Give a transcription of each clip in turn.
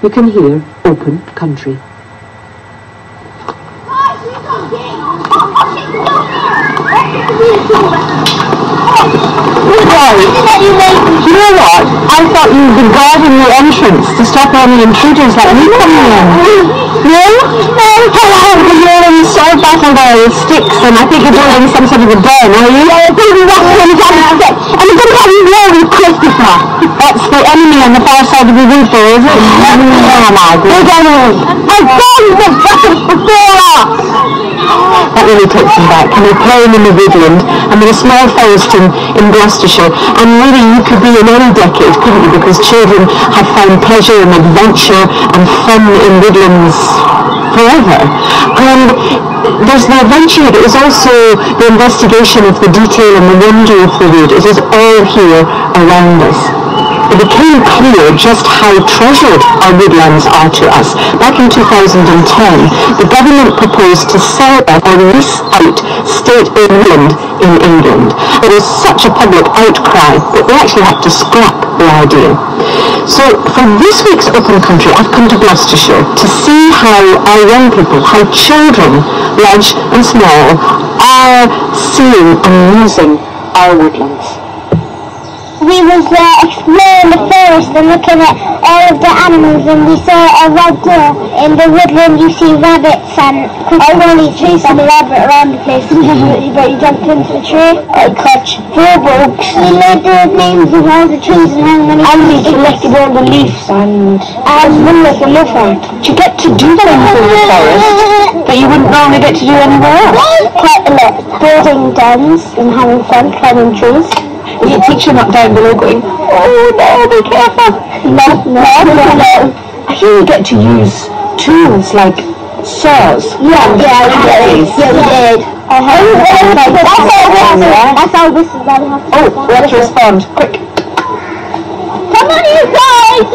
you can hear Open Country. You know what? I thought you'd be guarding the entrance to stop any intruders like me coming in. No? No, hello, you're in sword battle there with sticks, and I think you're building some sort of a den, are you? Yeah, building ruffians on a stick, and you're going to have war with Christopher. That's the enemy on the far side of the roof there, is it? Oh my God. We're going to... I've done the battles before us! That really takes them back. And we're playing in the woodland, and with a small forest in Gloucestershire, and really you could be in any decade, couldn't you? Because children have found pleasure and adventure and fun in woodlands forever. And there's the adventure, but there's also the investigation of the detail and the wonder of the wood. It is all here around us. It became clear just how treasured our woodlands are to us. Back in 2010, the government proposed to sell or lease out state-owned woodland in England. There was such a public outcry that we actually had to scrap the idea. So for this week's Open Country, I've come to Gloucestershire to see how our young people, how children, large and small, are seeing and using our woodlands. We was exploring the forest and looking at all of the animals, and we saw a red deer. In the woodland you see rabbits and all these trees and a rabbit around the place. But you jumped into the tree. I caught 4 bugs. We made the names of all the trees and how many. And we collected all the leaves and one like a lizard. Do you get to do things in the forest that you wouldn't normally get to do anywhere else? Quite a lot. Building dens and having fun climbing trees. Is your teacher not down below going, oh no, be careful? No. I hear you get to use tools like saws. Yeah, we did. That's all this is that we have to do. Oh, we have to respond. Quick. Come on, you guys!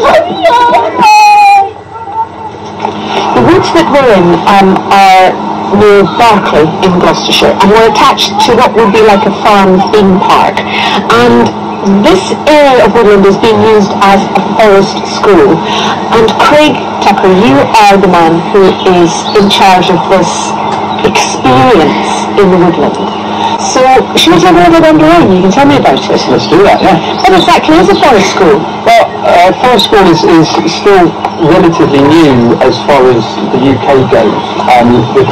The woods that we're in are near Barclay in Gloucestershire, and we're attached to what would be like a farm theme park. And this area of woodland is being used as a forest school. And Craig Tucker, you are the man who is in charge of this experience in the woodland. So, should we tell me a bit underway? You can tell me about it. Let's do that, yeah. What exactly is a forest school? Well, forest school is still relatively new as far as the UK goes.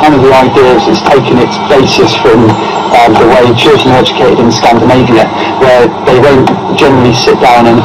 The idea is it's taken its basis from the way children are educated in Scandinavia, where they won't generally sit down and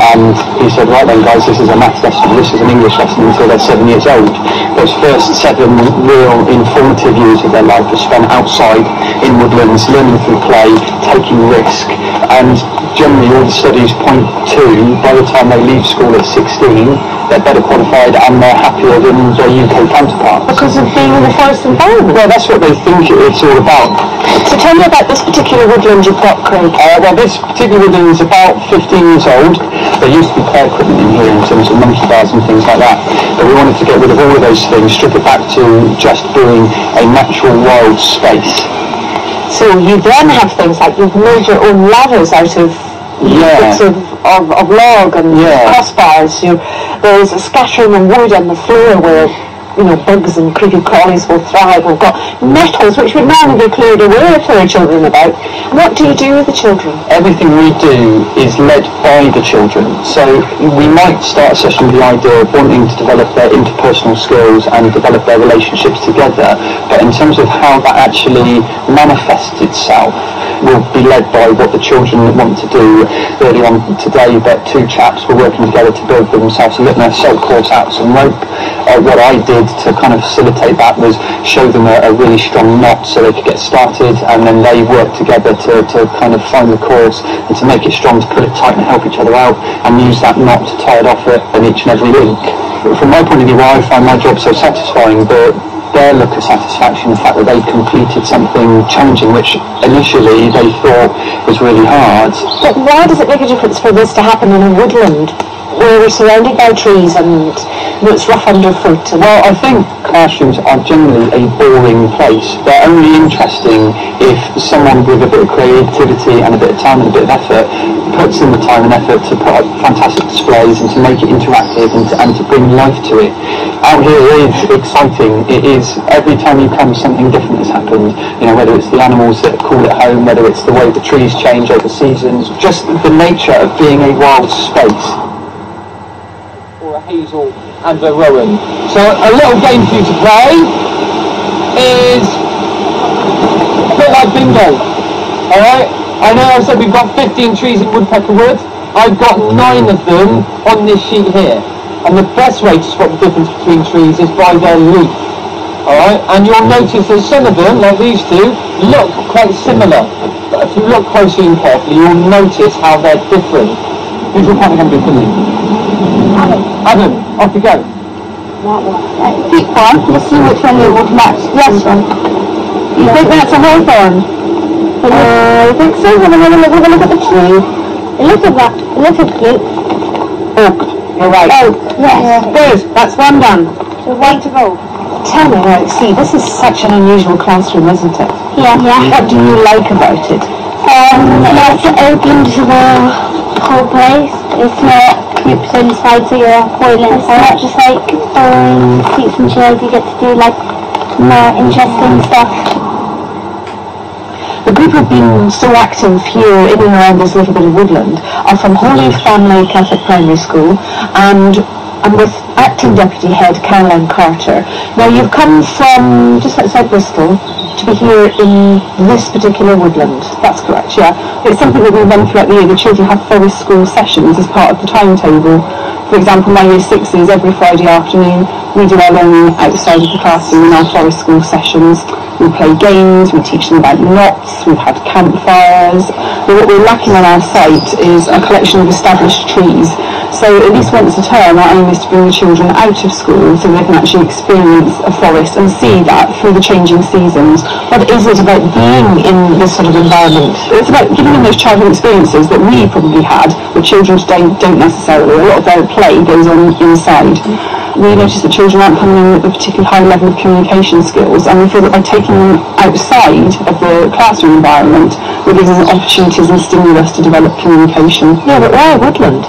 he said, right then guys, this is a maths lesson, this is an English lesson until they're 7 years old. Those first 7 real informative years of their life are spent outside in woodlands, learning through play, taking risk, and generally all the studies point to, by the time they leave school at 16, they're better qualified and they're happier than their UK counterparts. Because of being in the forest environment? Well, that's what they think it's all about. So tell me about this particular woodland you've got, Craig. Well, this particular woodland is about 15 years old. There used to be play equipment in here in terms of monkey bars and things like that. But we wanted to get rid of all of those things, strip it back to just being a natural wild space. So you then have things like you've made your own ladders out of bits of log and crossbars. There's a scattering of wood on the floor where bugs and creepy crawlies will thrive. We've got nettles which would normally be cleared away for the children about. What do you do with the children? Everything we do is led by the children. So we might start a session with the idea of wanting to develop their interpersonal skills and develop their relationships together. But in terms of how that actually manifests itself, will be led by what the children want to do. Early on today, but 2 chaps were working together to build for themselves a little silk cord out some rope. What I did to kind of facilitate that was show them a really strong knot so they could get started, and then they worked together to kind of find the cords and to make it strong, to pull it tight and help each other out, and use that knot to tie it off at each and every week. From my point of view, I find my job so satisfying, but their look of satisfaction, the fact that they completed something challenging, which initially they thought was really hard. But why does it make a difference for this to happen in a woodland? where we're surrounded by trees and it's rough underfoot. Well, I think classrooms are generally a boring place. They're only interesting if someone with a bit of creativity and a bit of time and a bit of effort puts in the time and effort to put up fantastic displays and to make it interactive and to bring life to it. Out here is exciting. It is, every time you come, something different has happened. You know, whether it's the animals that call it home, whether it's the way the trees change over seasons, just the nature of being a wild space. Or a hazel and a rowan. So a little game for you to play is a bit like bingo. Alright? I know I said we've got 15 trees in Woodpecker Wood. I've got 9 of them on this sheet here. And the best way to spot the difference between trees is by their leaf. Alright? And you'll notice that some of them, like these two, look quite similar. But if you look closely and carefully, you'll notice how they're different. Who's your partner going to be filming? Adam, off you go. Pick one, let's see which one you would match. Yes, one. You think that's a hawthorn? I think so. Have a look at the tree. It looks like it looks cute. Oak. You're right. Oak, yes. Good, that's one done. So way to go. Tell me, right, see, this is such an unusual classroom, isn't it? Yeah. What do you like about it? It's open to the whole place. It's not groups inside, so you're avoiding it. It's not just like seats and chairs. You get to do like more interesting stuff. The group who've been so active here in and around this little bit of woodland are from Holy Family Catholic Primary School and with Acting Deputy Head Caroline Carter. Now you've come from just outside Bristol to be here in this particular woodland. That's correct, yeah. It's something that we run throughout the year. The children have forest school sessions as part of the timetable. For example, my year 6s, every Friday afternoon, we do our learning outside of the classroom in our forest school sessions. We play games, we teach them about knots, we've had campfires. But what we're lacking on our site is a collection of established trees. So at least once a term, our aim is to bring the children out of school so they can actually experience a forest and see that through the changing seasons. What is it about being in this sort of environment? It's about giving them those childhood experiences that we probably had, but children today don't necessarily. A lot of their play goes on inside. We notice that children aren't coming in with a particularly high level of communication skills, and we feel that by taking them outside of the classroom environment, we're giving them opportunities and stimulus to develop communication. Yeah, but why a woodland?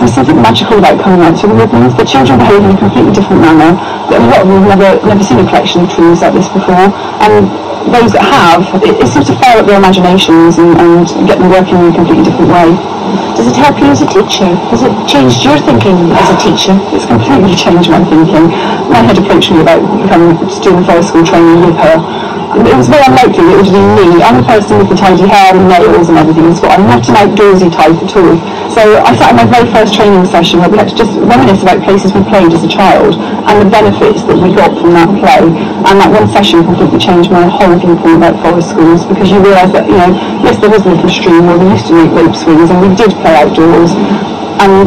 There's something magical about coming out to the woodlands. The children behave in a completely different manner. A lot of them have never seen a collection of trees like this before, and those that have, it seems to fire up their imaginations and get them working in a completely different way. Does it help you as a teacher? Has it changed your thinking as a teacher? It's completely changed my thinking. My head approached me about doing forest school training with her. It was very unlikely that it would be me. I'm a person with the tidy hair and nails and everything, so I'm not an outdoorsy type at all. So I sat in my very first training session where we had to just reminisce about places we played as a child and the benefits that we got from that play. And that one session completely changed my whole viewpoint about forest schools, because you realise that, you know, yes, there was a little stream where we used to make rope swings and we did play outdoors. And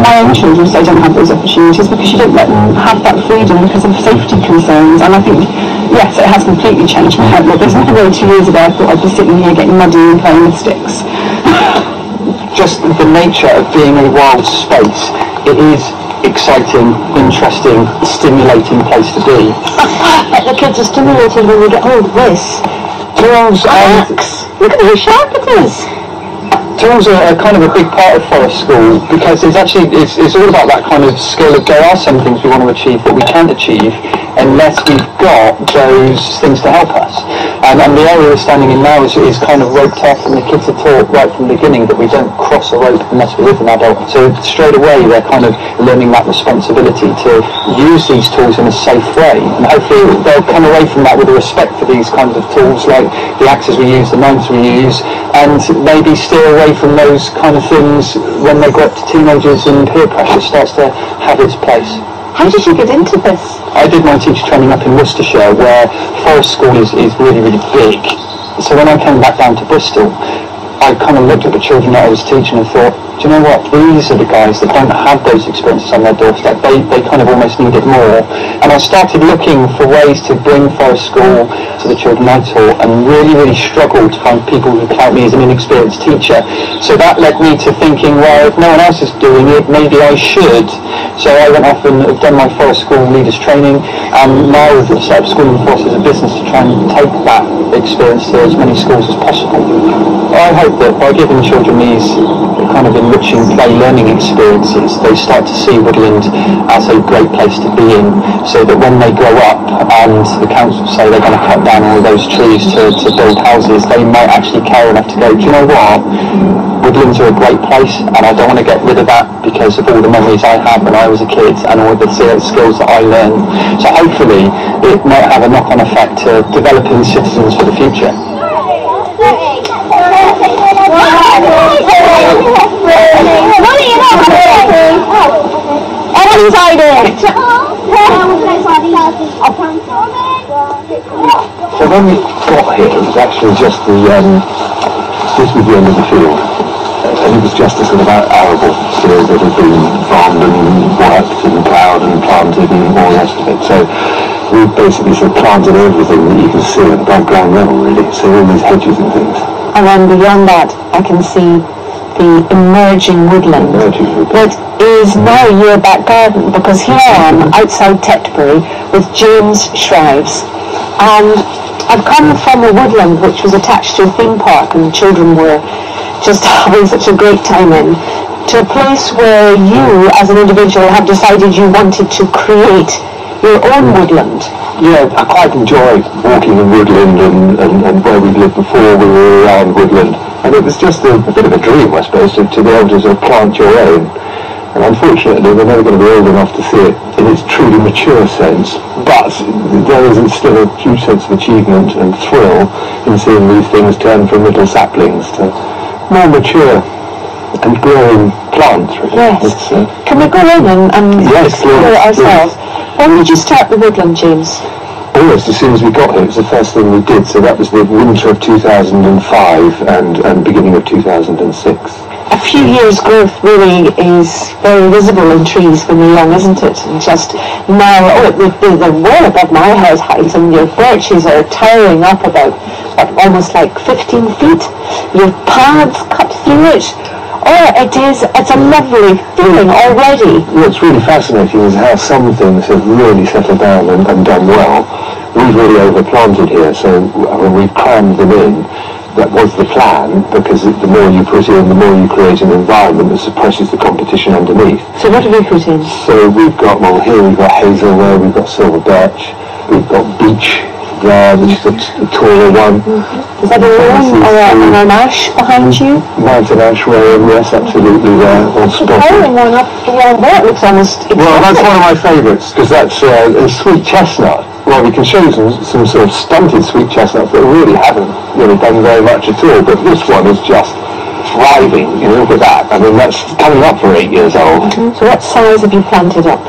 my own children say don't have those opportunities because you don't let them have that freedom because of safety concerns. And I think, yes, it has completely changed my outlook. There's no way 2 years ago I thought I'd be sitting here getting muddy and playing with sticks. Just the nature of being a wild space, it is exciting, interesting, stimulating place to be. The kids are stimulated when we get hold of this. Tools and axe. Look at how sharp it is. Tools are kind of a big part of forest school because it's all about that kind of skill of there are some things we want to achieve that we can't achieve unless we've got those things to help us. And the area we're standing in now is kind of roped off, and the kids are taught right from the beginning that we don't cross a rope unless we're with an adult. So straight away they're kind of learning that responsibility to use these tools in a safe way, and hopefully they'll come away from that with a respect for these kinds of tools like the axes we use, the knives we use, and maybe steer away from those kind of things when they grow up to teenagers and peer pressure starts to have its place. How did you get into this? I did my teacher training up in Worcestershire, where forest school is really, really big. So when I came back down to Bristol, I kind of looked at the children that I was teaching and thought, do you know what, these are the guys that don't have those experiences on their doorstep. They kind of almost need it more. And I started looking for ways to bring Forest School to the children I taught, and really struggled to find people who count me as an inexperienced teacher. So that led me to thinking, well, if no one else is doing it, maybe I should. So I went off and have done my Forest School leaders training, and now we've set up School in the Forest as a business to try and take that experience to as many schools as possible. I hope that by giving children these kind of enriching play learning experiences, they start to see Woodland as a great place to be in, so that when they grow up and the council say they're going to cut down all those trees to build houses, they might actually care enough to go, do you know what, Woodlands are a great place, and I don't want to get rid of that because of all the memories I had when I was a kid and all the skills that I learned. So hopefully it might have a knock-on effect to developing citizens for the future. I'm excited! So when we got here, it was actually just this was the end of the field. And it was just a sort of arable field that had been farmed and worked and ploughed and planted and all the rest of it. So we basically sort of planted everything that you can see at above ground level, really. So all these hedges and things. And then beyond that, I can see the emerging woodland that is now your back garden, because here I am outside Tetbury with James Shrives, and I've come from a woodland which was attached to a theme park and the children were just having such a great time in, to a place where you as an individual have decided you wanted to create your own woodland. Yeah, I quite enjoy walking in woodland, and where we lived before we were around woodland. And it was just a bit of a dream, I suppose, to be able to sort of plant your own. And unfortunately, we're never going to be old enough to see it in its truly mature sense. But there is still a huge sense of achievement and thrill in seeing these things turn from little saplings to more mature and growing plants, really. Yes. Can we go in and explore it ourselves? When did you start the woodland, James? Almost as soon as we got here. It was the first thing we did. So that was the winter of 2005 and beginning of 2006. A few years' growth really is very visible in trees when they're young, isn't it? And just now, they're well above my head height, and your birches are towering up about, almost like 15 feet. Your paths cut through it. Oh, it's a lovely feeling already. What's really fascinating is how some things have really settled down and done well. We've really overplanted here, so when we've crammed them in, that was the plan, because the more you put in, the more you create an environment that suppresses the competition underneath. So what have we put in? So we've got, here we've got hazel, there we've got silver birch, we've got beech there, which is a taller one. Is that a rowan or an ash behind you? Mountain ash rowan, yes, absolutely there, all spotted. Towering one up around there, it looks almost exotic. Well, that's one of my favourites, because that's a sweet chestnut. Well, we can show you some sort of stunted sweet chestnuts that really haven't done very much at all, but this one is just thriving. Look at that. I mean, that's coming up for 8 years old. So what size have you planted up?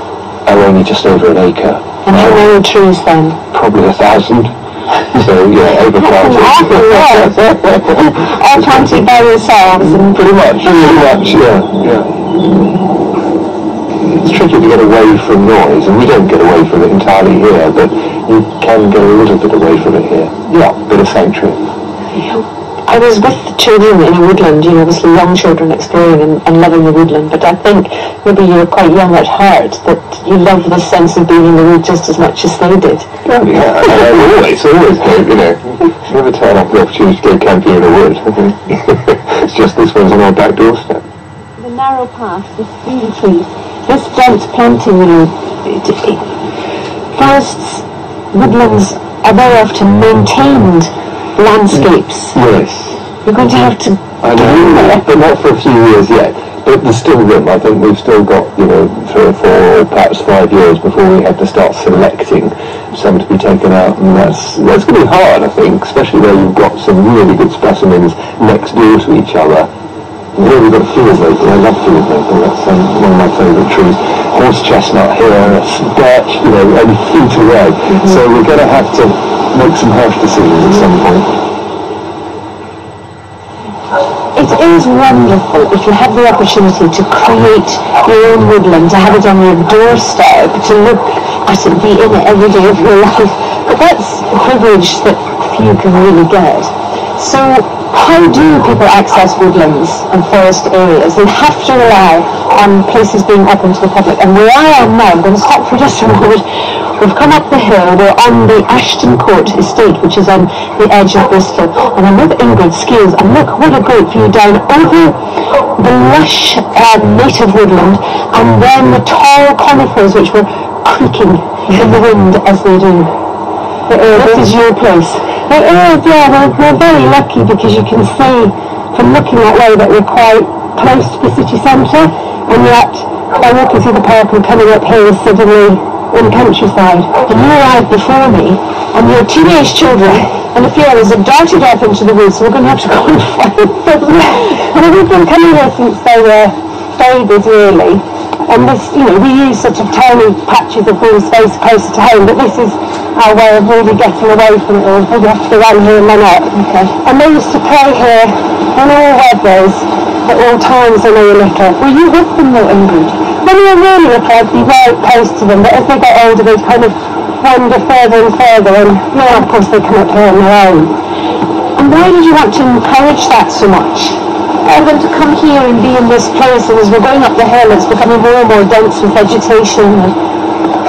Only just over an acre. And how many trees then? Probably 1,000. So, yeah, overplanted. All planted by yourselves? Pretty much, yeah. It's tricky to get away from noise, and we don't get away from it entirely here, but you can get a little bit away from it here. Yeah, a bit of sanctuary. I was with children in a woodland, obviously young children exploring and loving the woodland, but I think maybe you're quite young at heart, that you love the sense of being in the wood just as much as they did. Oh, yeah, always go, never turn up the opportunity to go camping in the wood. It's just this one's on our back doorstep. The narrow path, the cedar trees, this dense planting, forests, woodlands are very often maintained landscapes. Yes. You're going to have to... I know, but not for a few years yet. But there's still room. I think we've still got, 3 or 4 or perhaps 5 years before we have to start selecting some to be taken out. And that's going to be hard, I think, especially where you've got some really good specimens next door to each other. Here we've got field maple. I love field maple. That's one of my favourite trees. Horse chestnut here, birch, only feet away. So we're going to have to make some harsh decisions at some point. It is wonderful if you have the opportunity to create your own woodland, to have it on your doorstep, to look at it, be in it every day of your life. But that's a privilege that few can really get. So how do people access woodlands and forest areas? They have to rely on places being open to the public. And where I am now, I'm going to stop for just a moment. We've come up the hill, we're on the Ashton Court estate, which is on the edge of Bristol, and I'm with Ingrid Skeels, and look, what a great view down over the lush native woodland, and then the tall conifers which were creaking in the wind as they do. This is your place. It is, yeah, we're very lucky because you can see from looking that way that we're quite close to the city centre, and yet by walking through the park and coming up here is suddenly in the countryside. And you arrived before me, and your teenage children and a few others have darted off into the woods, so we're going to have to go and find them. And we've been coming here since they were babies, really. And this, you know, we use sort of tiny patches of green space closer to home, but this is our way of really getting away from it all. We have to go around here and then up. Okay. And they used to play here in all weathers, at all times when they were little. Were you with them though, Ingrid? When they were really little, I'd be right close to them, but as they got older, they'd kind of wander further and further, and now, of course, they come up here on their own. And why did you want to encourage that so much? For them to come here and be in this place, and as we're going up the hill, it's becoming more and more dense with vegetation. And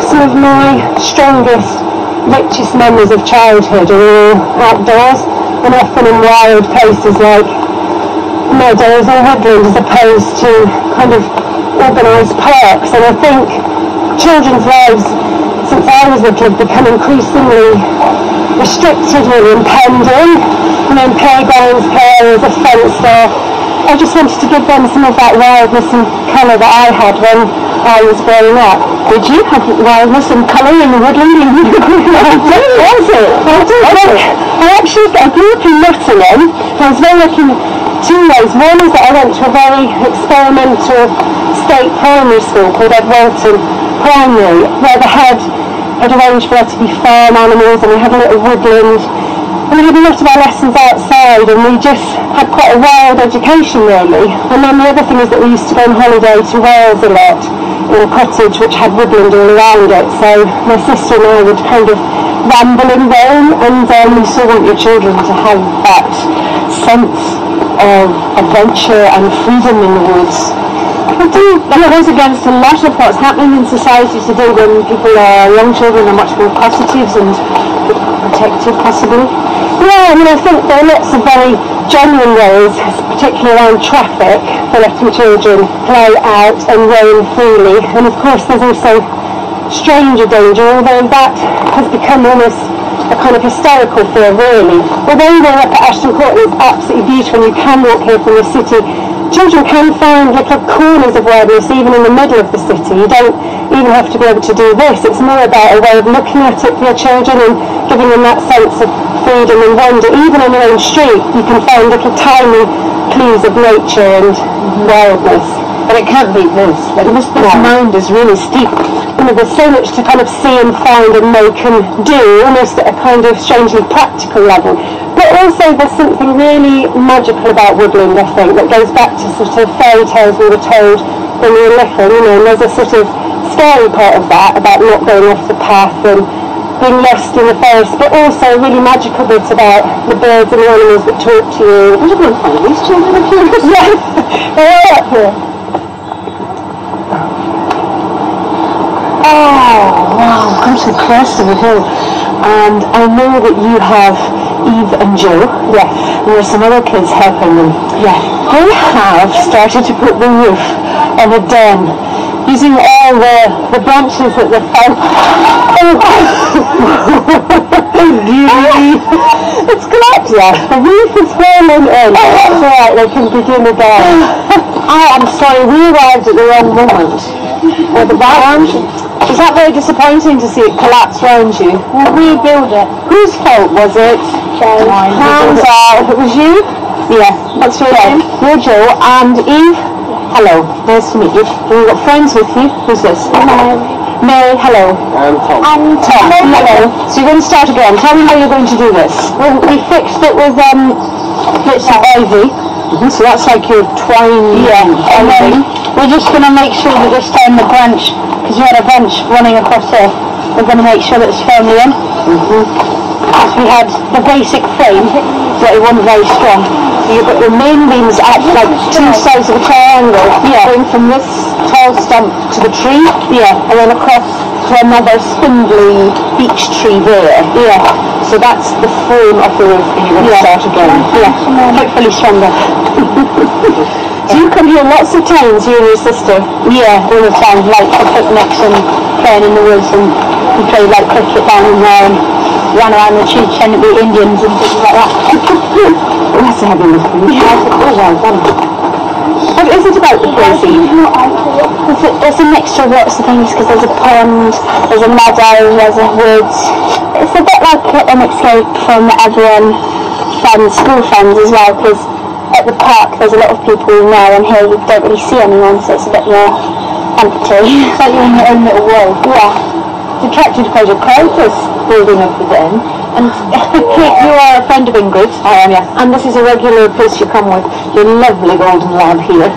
some of my strongest, richest memories of childhood are all outdoors, and often in wild places like meadows or woodland, as opposed to kind of organised parks. And I think children's lives, since I was little, have become increasingly restricted or impending. You know, playgrounds, areas are fenced off. I just wanted to give them some of that wildness and colour that I had when I was growing up. Did you have wildness and colour in the woodland? I did. Was it? I grew up in Nottingham. I was very lucky in two ways. One is that I went to a very experimental state primary school called Ed Walton Primary, where the head had arranged for there to be farm animals, and we had a little woodland. And we had a lot of our lessons outside, and we just had quite a wild education, really. And then the other thing is that we used to go on holiday to Wales a lot, in a cottage which had woodland all around it. So my sister and I would kind of ramble and roam, and we still want your children to have that sense of adventure and freedom in the woods. I do. That goes against a lot of what's happening in society today, when people are, young children are much more positive and protective, possibly. Yeah, I mean, I think there are lots of very genuine ways, particularly around traffic, for letting children play out and roam freely. And of course there's also stranger danger, although that has become almost a kind of hysterical fear, really. Although we're up at Ashton Court, it's absolutely beautiful, and you can walk here from the city. Children can find little corners of wildness even in the middle of the city. You don't even have to be able to do this. It's more about a way of looking at it for your children and giving them that sense of freedom and wonder. Even on your own street, you can find little tiny clues of nature and wildness. But it can't beat this. Like, this mind is really steep. You know, there's so much to kind of see and find and make and do, almost at a kind of strangely practical level. But also there's something really magical about woodland, I think, that goes back to sort of fairy tales we were told when we were little, you know, and there's a sort of scary part of that, about not going off the path and being lost in the forest, but also a really magical bit about the birds and the animals that talk to you. I'm just going to find these children up here. Yeah, they're all up here. Oh, wow, come to the crest of the hill. And I know that you have Eve and Joe. Yes. And there's some other kids helping them. Yes. They have started to put the roof on a den, using all the branches that they found. It's collapsed. Yeah. The roof is falling in. That's alright, they can begin again. Oh, I'm sorry, we arrived at the wrong moment. Or the ground. Is that very disappointing to see it collapse around you? We'll rebuild it. Whose fault was it? Joe. Hands out. It was you? Yeah. What's your name? You're Joe. And Eve? Hello. Nice to meet you. We've got friends with you. Who's this? Mary. Hello. And Tom. And Tom. Hello. So you're going to start again. Tell me how you're going to do this. Well, we fixed it with bits of ivy. So that's like your twine. Yeah, and then we're just going to make sure that this time the branch, because you had a branch running across there, we're going to make sure that it's firmly in. Because we had the basic frame, but it wasn't very strong. So you've got your main beams at like two sides of a triangle, going from this tall stump to the tree, and then across to another spindly beech tree there. So that's the frame of the roof, and you're going to start again. Hopefully stronger. Do you come here lots of times, you and your sister? Yeah, all the time, like for picnics and playing in the woods, and we played like cricket down in there and ran around the trees trying to be Indians and things like that. Oh, that's a heavy lift. Oh, well done. What is it about the place? It's a mixture of lots of things, because there's a pond, there's a meadow, there's a woods. It's a bit like an escape from everyone, school friends as well, because at the park there's a lot of people you know, and here you don't really see anyone, so it's a bit more empty. It's like you're in your own little world. Yeah. It's attracted quite a crowd, this building of the Den. And you are a friend of Ingrid. I am, yes. And this is a regular place you come with your lovely golden lad here.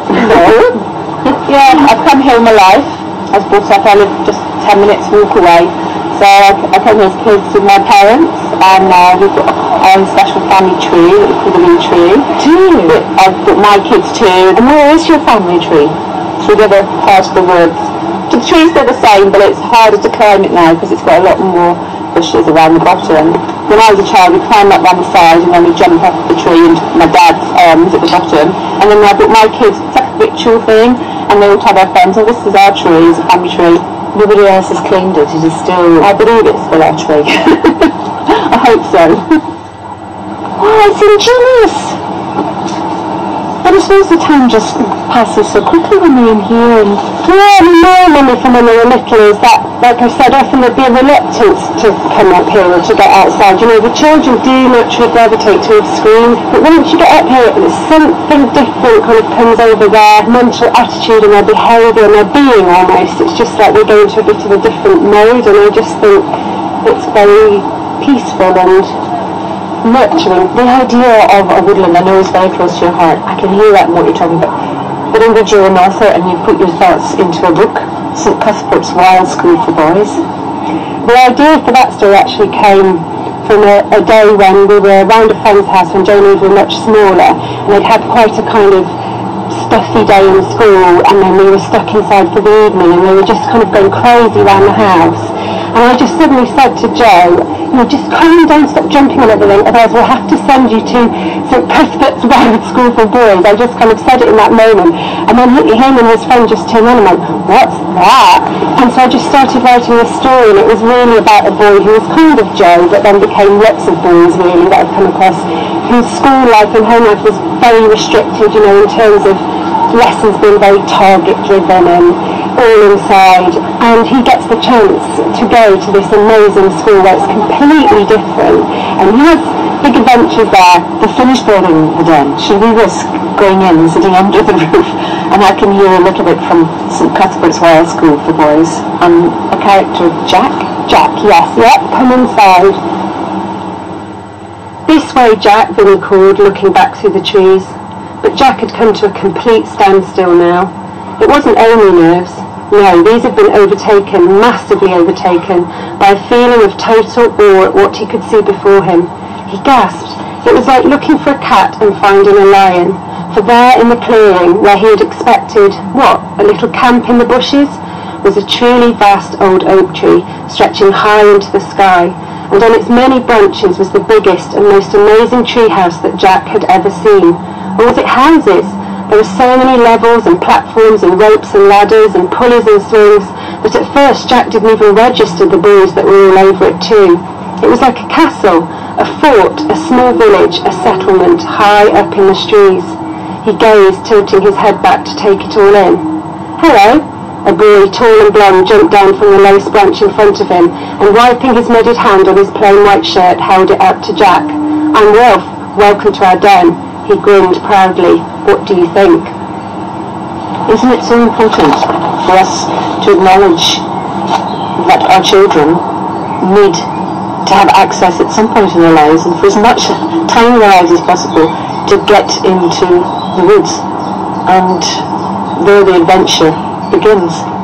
Yeah, I've come here all my life. I was brought up, I live just 10 minutes walk away. So I came here as kids with my parents, and we've got our own special family tree that we call the Wee Tree. I've got my kids too. And where is your family tree? Through the other part of the woods. The trees are the same, but it's harder to climb it now because it's got a lot more bushes around the bottom. When I was a child, we climbed up down the side and then we jumped off the tree into my dad's arms at the bottom. And then I brought my kids, it's like a ritual thing, and they all tell their friends, oh, this is our tree, it's a family tree. Nobody else has claimed it, it is still, I believe it's still our tree. I hope so. Oh, it's ingenious! But I suppose the time just passes so quickly when you're in here. And yeah, my memory from when they were little is that, like I said, often there'd be a reluctance to come up here or to get outside. You know, the children do naturally gravitate towards screens, but once you get up here, something different kind of comes over their mental attitude and their behaviour and their being almost. It's just like they go into a bit of a different mode, and I just think it's very peaceful and nurturing. The idea of a woodland, I know, is very close to your heart. I can hear that in what you're talking about. But Ingrid, you're an author and you put your thoughts into a book, St Cuthbert's Wild School for Boys. The idea for that story actually came from a day when we were around a friend's house when Jane and Eve were much smaller, and they'd had quite a kind of stuffy day in school, and then we were stuck inside for the evening and they were just kind of going crazy around the house. And I just suddenly said to Jo, you know, just calm down, stop jumping on everything, otherwise we'll have to send you to St Cuthbert's Wild School for Boys. I just kind of said it in that moment. And then him and his friend just turned on and went, what's that? And so I just started writing this story, and it was really about a boy who was kind of Jo, but then became lots of boys really that I've come across, whose school life and home life was very restricted, you know, in terms of lessons being very target driven and all inside, and he gets the chance to go to this amazing school where it's completely different, and he has big adventures there. They're finished building the Den. Should we risk going in and sitting under the roof? And I can hear a little bit from St Cuthbert's Wild School for Boys, and a character, Jack, yes, yep, come inside. This way, Jack, Vinny called, looking back through the trees. But Jack had come to a complete standstill now. It wasn't only nerves. No, these had been overtaken, massively overtaken, by a feeling of total awe at what he could see before him. He gasped. It was like looking for a cat and finding a lion. For there in the clearing, where he had expected, what, a little camp in the bushes, was a truly vast old oak tree, stretching high into the sky, and on its many branches was the biggest and most amazing treehouse that Jack had ever seen. Or was it houses? There were so many levels and platforms and ropes and ladders and pulleys and swings that at first Jack didn't even register the boys that were all over it too. It was like a castle, a fort, a small village, a settlement high up in the trees. He gazed, tilting his head back to take it all in. Hello! A boy, tall and blond, jumped down from the lace branch in front of him and, wiping his muddied hand on his plain white shirt, held it out to Jack. I'm Ralph. Welcome to our den. He grinned proudly. What do you think? Isn't it so important for us to acknowledge that our children need to have access at some point in their lives, and for as much time in their lives as possible, to get into the woods, and there the adventure begins.